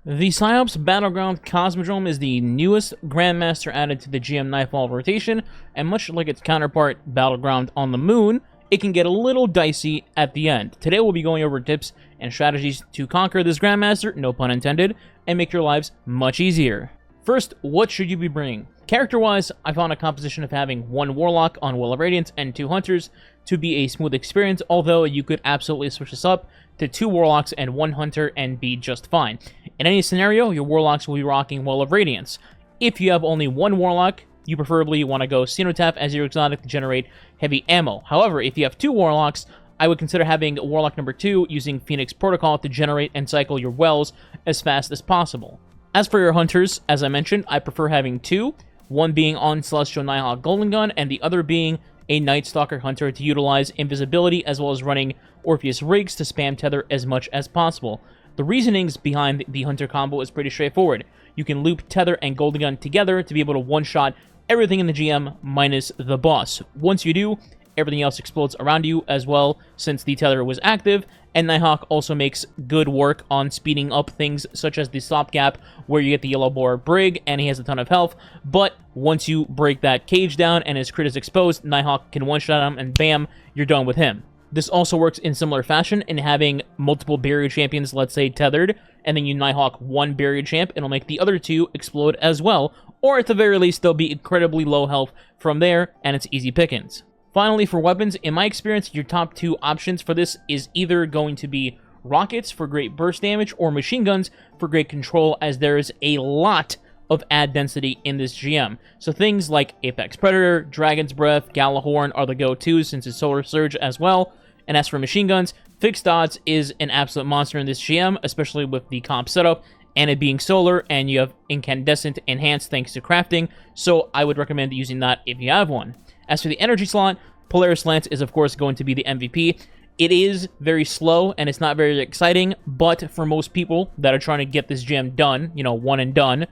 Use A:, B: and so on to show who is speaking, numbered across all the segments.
A: The Psiops Battleground Cosmodrome is the newest Grandmaster added to the GM Nightfall rotation, and much like its counterpart, Battleground on the Moon, it can get a little dicey at the end. Today we'll be going over tips and strategies to conquer this Grandmaster, no pun intended, and make your lives much easier. First, what should you be bringing? Character-wise, I found a composition of having 1 Warlock on Well of Radiance and 2 Hunters to be a smooth experience, although you could absolutely switch this up to 2 Warlocks and 1 Hunter and be just fine. In any scenario, your Warlocks will be rocking Well of Radiance. If you have only 1 Warlock, you preferably want to go Cenotaph as your exotic to generate heavy ammo. However, if you have 2 Warlocks, I would consider having Warlock number 2 using Phoenix Protocol to generate and cycle your wells as fast as possible. As for your Hunters, as I mentioned, I prefer having 2, one being on Celestial Nighthawk Golden Gun, and the other being a Night Stalker Hunter to utilize invisibility, as well as running Orpheus Rigs to spam tether as much as possible. The reasonings behind the Hunter combo is pretty straightforward. You can loop tether and Golden Gun together to be able to one-shot everything in the GM minus the boss. Once you do, everything else explodes around you as well, since the tether was active, and Nighthawk also makes good work on speeding up things such as the stopgap where you get the Yellow Boar Brig and he has a ton of health, but once you break that cage down and his crit is exposed, Nighthawk can one-shot him and bam, you're done with him. This also works in similar fashion in having multiple barrier champions, let's say tethered, and then you Nighthawk 1 barrier champ, it'll make the other 2 explode as well, or at the very least they'll be incredibly low health from there, and it's easy pickings. Finally, for weapons, in my experience, your top 2 options for this is either going to be rockets for great burst damage or machine guns for great control, as there is a lot of ad density in this GM. So things like Apex Predator, Dragon's Breath, Galahorn are the go-tos since it's Solar Surge as well. And as for machine guns, Fixed Odds is an absolute monster in this GM, especially with the comp setup and it being solar, and you have Incandescent Enhanced thanks to crafting, so I would recommend using that if you have one. As for the energy slot, Polaris Lance is of course going to be the MVP. It is very slow and it's not very exciting, but for most people that are trying to get this gem done, you know, one and done,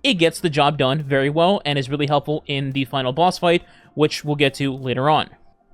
A: it gets the job done very well and is really helpful in the final boss fight, which we'll get to later on.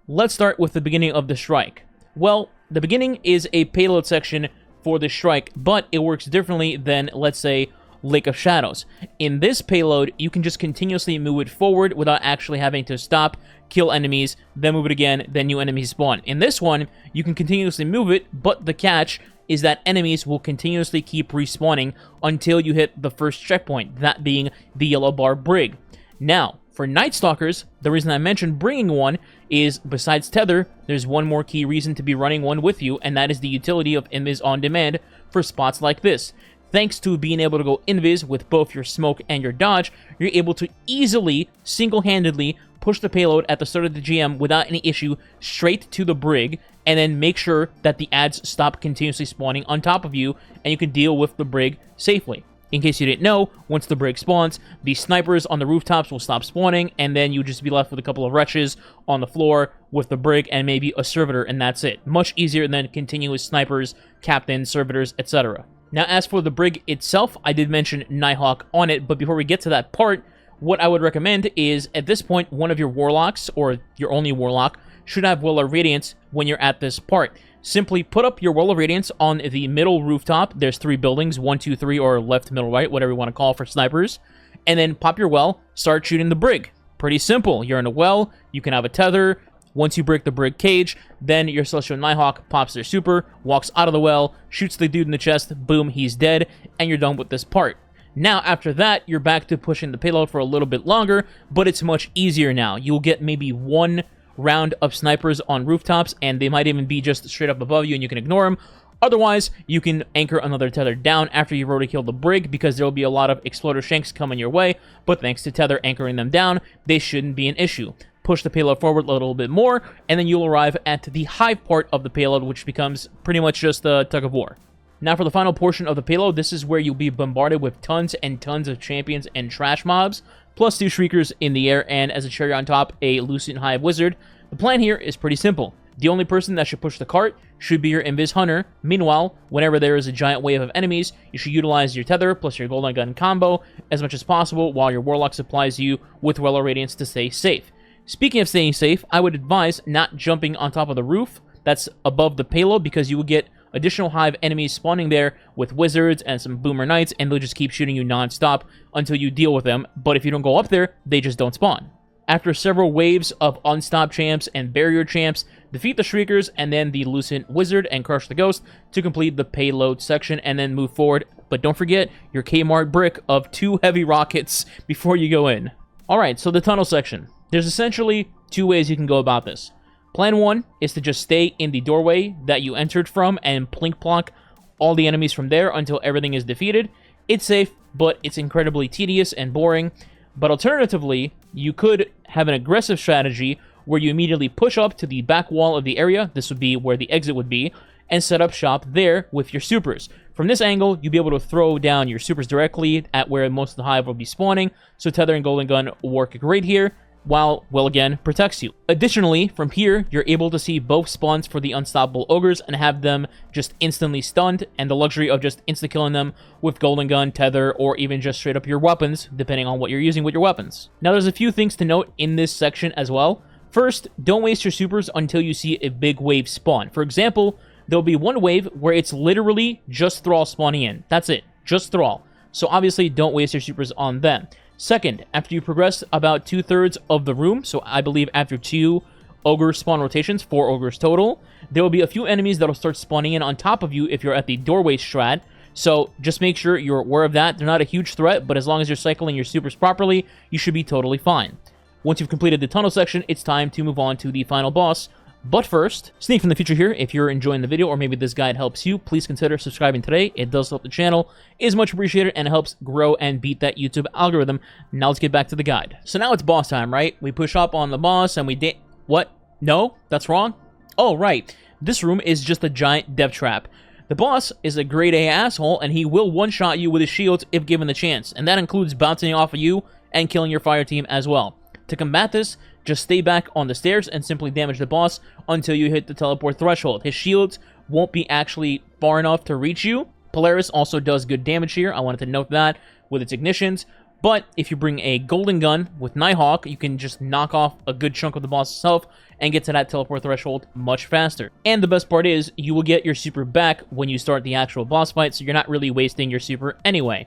A: Let's start with the beginning of the strike. Well, the beginning is a payload section for the strike, but it works differently than, let's say, Lake of Shadows. In this payload, you can just continuously move it forward without actually having to stop, kill enemies, then move it again, then new enemies spawn. In this one, you can continuously move it, but the catch is that enemies will continuously keep respawning until you hit the first checkpoint, that being the Yellow Bar Brig. Now, for Night Stalkers, the reason I mentioned bringing one is, besides tether, there's one more key reason to be running one with you, and that is the utility of Invis on Demand for spots like this. Thanks to being able to go Invis with both your smoke and your dodge, you're able to easily, single-handedly, push the payload at the start of the GM without any issue straight to the brig, and then make sure that the ads stop continuously spawning on top of you, and you can deal with the brig safely. In case you didn't know, once the brig spawns, the snipers on the rooftops will stop spawning, and then you'll just be left with a couple of wretches on the floor with the brig and maybe a servitor, and that's it. Much easier than continuous snipers, captains, servitors, etc. Now, as for the brig itself, I did mention Nighthawk on it, but before we get to that part, what I would recommend is, at this point, one of your Warlocks, or your only Warlock, should have Well of Radiance when you're at this part. Simply put up your Well of Radiance on the middle rooftop. There's 3 buildings, 1, 2, 3, or left, middle, right, whatever you want to call for snipers. And then pop your well, start shooting the brig. Pretty simple. You're in a well, you can have a tether. Once you break the brig cage, then your Celestial Nighthawk pops their super, walks out of the well, shoots the dude in the chest, boom, he's dead, and you're done with this part. Now, after that, you're back to pushing the payload for a little bit longer, but it's much easier now. You'll get maybe 1 round of snipers on rooftops, and they might even be just straight up above you, and you can ignore them. Otherwise, you can anchor another tether down after you've already killed the brig, because there will be a lot of exploder shanks coming your way, but thanks to tether anchoring them down, they shouldn't be an issue. Push the payload forward a little bit more, and then you'll arrive at the hive part of the payload, which becomes pretty much just a tug of war. Now for the final portion of the payload, this is where you'll be bombarded with tons and tons of champions and trash mobs, plus 2 Shriekers in the air, and as a cherry on top, a Lucent Hive Wizard. The plan here is pretty simple. The only person that should push the cart should be your Invis Hunter. Meanwhile, whenever there is a giant wave of enemies, you should utilize your tether plus your Golden Gun combo as much as possible, while your Warlock supplies you with Well of Radiance to stay safe. Speaking of staying safe, I would advise not jumping on top of the roof that's above the payload, because you will get additional hive enemies spawning there with wizards and some boomer knights, and they'll just keep shooting you non-stop until you deal with them. But if you don't go up there, they just don't spawn. After several waves of unstopped champs and barrier champs, defeat the Shriekers and then the Lucent Wizard and crush the Ghost to complete the payload section and then move forward. But don't forget your Kmart brick of 2 heavy rockets before you go in. Alright, so the tunnel section. There's essentially 2 ways you can go about this. Plan 1 is to just stay in the doorway that you entered from and plink-plonk all the enemies from there until everything is defeated. It's safe, but it's incredibly tedious and boring. But alternatively, you could have an aggressive strategy where you immediately push up to the back wall of the area, this would be where the exit would be, and set up shop there with your supers. From this angle, you'll be able to throw down your supers directly at where most of the hive will be spawning, so Tether and Golden Gun work great here, while, well again, protects you. Additionally, from here, you're able to see both spawns for the unstoppable ogres and have them just instantly stunned, and the luxury of just insta-killing them with Golden Gun, Tether, or even just straight up your weapons, depending on what you're using with your weapons. Now, there's a few things to note in this section as well. First, don't waste your supers until you see a big wave spawn. For example, there'll be one wave where it's literally just Thrall spawning in. That's it, just Thrall. So obviously, don't waste your supers on them. Second, after you progress about 2/3 of the room, so I believe after 2 ogre spawn rotations, 4 ogres total, there will be a few enemies that'll start spawning in on top of you if you're at the doorway strat. So just make sure you're aware of that. They're not a huge threat, but as long as you're cycling your supers properly, you should be totally fine. Once you've completed the tunnel section, it's time to move on to the final boss. But first, Sneak from the future here. If you're enjoying the video or maybe this guide helps you, please consider subscribing today. It does help the channel, is much appreciated, and it helps grow and beat that YouTube algorithm. Now let's get back to the guide. So now it's boss time, right? We push up on the boss and we what? No? That's wrong? Oh, right. This room is just a giant death trap. The boss is a grade A asshole, and he will one-shot you with his shields if given the chance, and that includes bouncing off of you and killing your fire team as well. To combat this, just stay back on the stairs and simply damage the boss until you hit the teleport threshold. His shields won't be actually far enough to reach you. Polaris also does good damage here. I wanted to note that with its ignitions. But if you bring a Golden Gun with Nighthawk, you can just knock off a good chunk of the boss itself and get to that teleport threshold much faster. And the best part is, you will get your super back when you start the actual boss fight, so you're not really wasting your super anyway.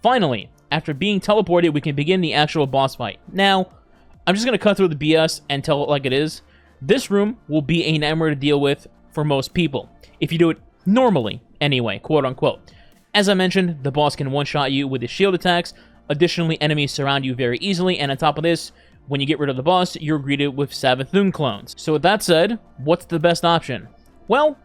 A: Finally, after being teleported, we can begin the actual boss fight. Now, I'm just going to cut through the BS and tell it like it is. This room will be a nightmare to deal with for most people, if you do it normally anyway, quote-unquote. As I mentioned, the boss can one-shot you with his shield attacks. Additionally, enemies surround you very easily, and on top of this, when you get rid of the boss, you're greeted with Savathun clones. So with that said, what's the best option? Well,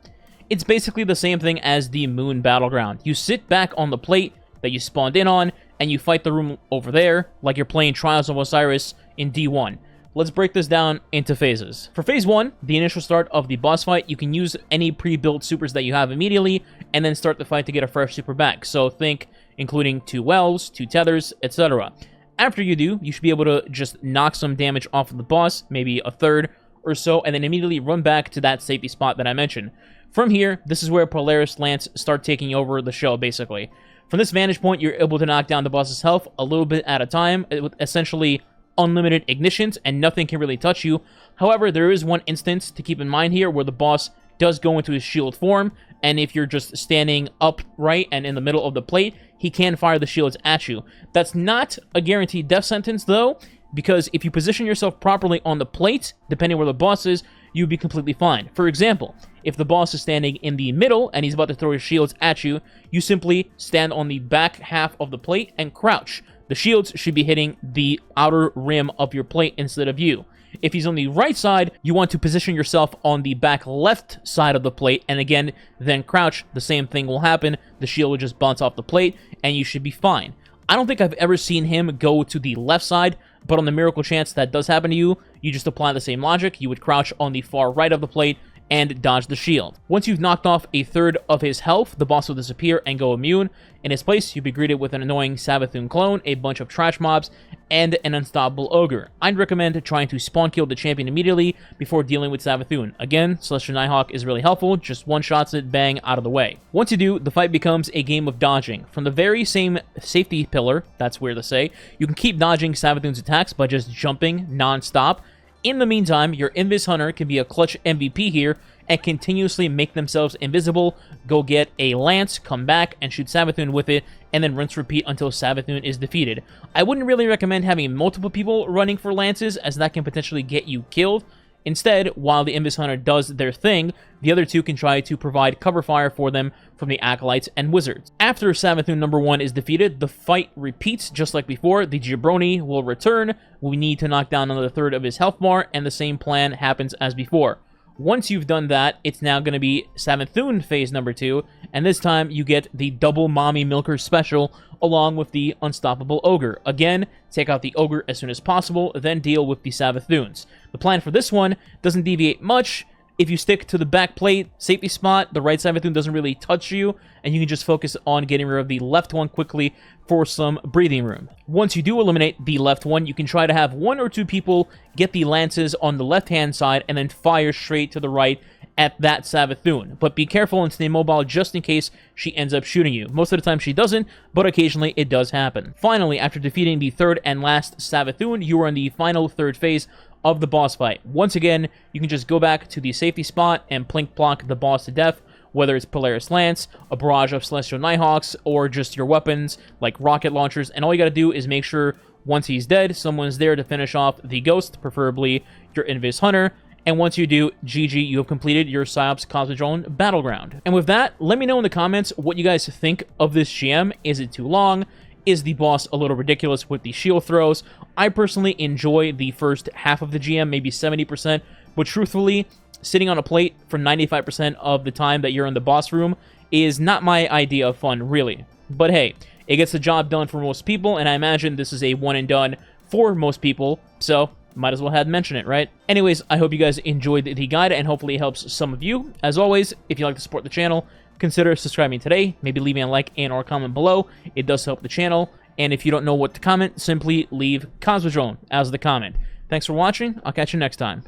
A: it's basically the same thing as the Moon Battleground. You sit back on the plate that you spawned in on, and you fight the room over there like you're playing Trials of Osiris in D1. Let's break this down into phases. For phase 1, the initial start of the boss fight, you can use any pre-built supers that you have immediately, and then start the fight to get a fresh super back. So think including 2 wells, 2 tethers, etc. After you do, you should be able to just knock some damage off of the boss, maybe a third or so, and then immediately run back to that safety spot that I mentioned. From here, this is where Polaris Lance start taking over the show, basically. From this vantage point, you're able to knock down the boss's health a little bit at a time, with essentially unlimited ignitions, and nothing can really touch you. However, there is one instance to keep in mind here where the boss does go into his shield form, and if you're just standing upright and in the middle of the plate, he can fire the shields at you. That's not a guaranteed death sentence, though, because if you position yourself properly on the plate, depending where the boss is, you'd be completely fine. For example, if the boss is standing in the middle and he's about to throw his shields at you, you simply stand on the back half of the plate and crouch. The shields should be hitting the outer rim of your plate instead of you. If he's on the right side, you want to position yourself on the back left side of the plate, and again, then crouch. The same thing will happen. The shield will just bounce off the plate, and you should be fine. I don't think I've ever seen him go to the left side, but on the miracle chance that does happen to you, you just apply the same logic. You would crouch on the far right of the plate and dodge the shield. Once you've knocked off a third of his health, the boss will disappear and go immune. In his place, you'll be greeted with an annoying Savathun clone, a bunch of trash mobs, and an unstoppable ogre. I'd recommend trying to spawn kill the champion immediately before dealing with Savathun. Again, Celestial Nighthawk is really helpful, just one-shots it, bang, out of the way. Once you do, the fight becomes a game of dodging. From the very same safety pillar, that's weird to say, you can keep dodging Savathun's attacks by just jumping non-stop. In the meantime, your Invis Hunter can be a clutch MVP here and continuously make themselves invisible, go get a lance, come back, and shoot Savathûn with it, and then rinse repeat until Savathûn is defeated. I wouldn't really recommend having multiple people running for lances, as that can potentially get you killed. Instead, while the Invis Hunter does their thing, the other two can try to provide cover fire for them from the Acolytes and Wizards. After Savathûn number 1 is defeated, the fight repeats just like before. The Jabroni will return, we need to knock down another third of his health bar, and the same plan happens as before. Once you've done that, it's now going to be Savathûn phase number 2, and this time you get the double Mommy Milker special along with the Unstoppable Ogre. Again, take out the Ogre as soon as possible, then deal with the Savathûns. The plan for this one doesn't deviate much. If you stick to the back plate safety spot, the right Savathûn doesn't really touch you, and you can just focus on getting rid of the left one quickly for some breathing room. Once you do eliminate the left one, you can try to have 1 or 2 people get the lances on the left-hand side and then fire straight to the right at that Savathûn. But be careful and stay mobile just in case she ends up shooting you. Most of the time she doesn't, but occasionally it does happen. Finally, after defeating the third and last Savathûn, you are in the final third phase of the boss fight. Once again, you can just go back to the safety spot and plink-plonk the boss to death, whether it's Polaris Lance, a barrage of Celestial Nighthawks, or just your weapons like rocket launchers, and all you gotta do is make sure once he's dead, someone's there to finish off the ghost, preferably your Invis Hunter, and once you do, GG, you have completed your Psiops Cosmodrome Battleground. And with that, let me know in the comments what you guys think of this GM. Is it too long? Is the boss a little ridiculous with the shield throws? I personally enjoy the first half of the GM, maybe 70%, but truthfully, sitting on a plate for 95% of the time that you're in the boss room is not my idea of fun, really. But hey, it gets the job done for most people, and I imagine this is a one and done for most people, so might as well have mentioned it, right? Anyways, I hope you guys enjoyed the guide, and hopefully it helps some of you. As always, if you'd like to support the channel, consider subscribing today, maybe leaving a like and or comment below. It does help the channel, and if you don't know what to comment, simply leave Cosmodrome as the comment. Thanks for watching, I'll catch you next time.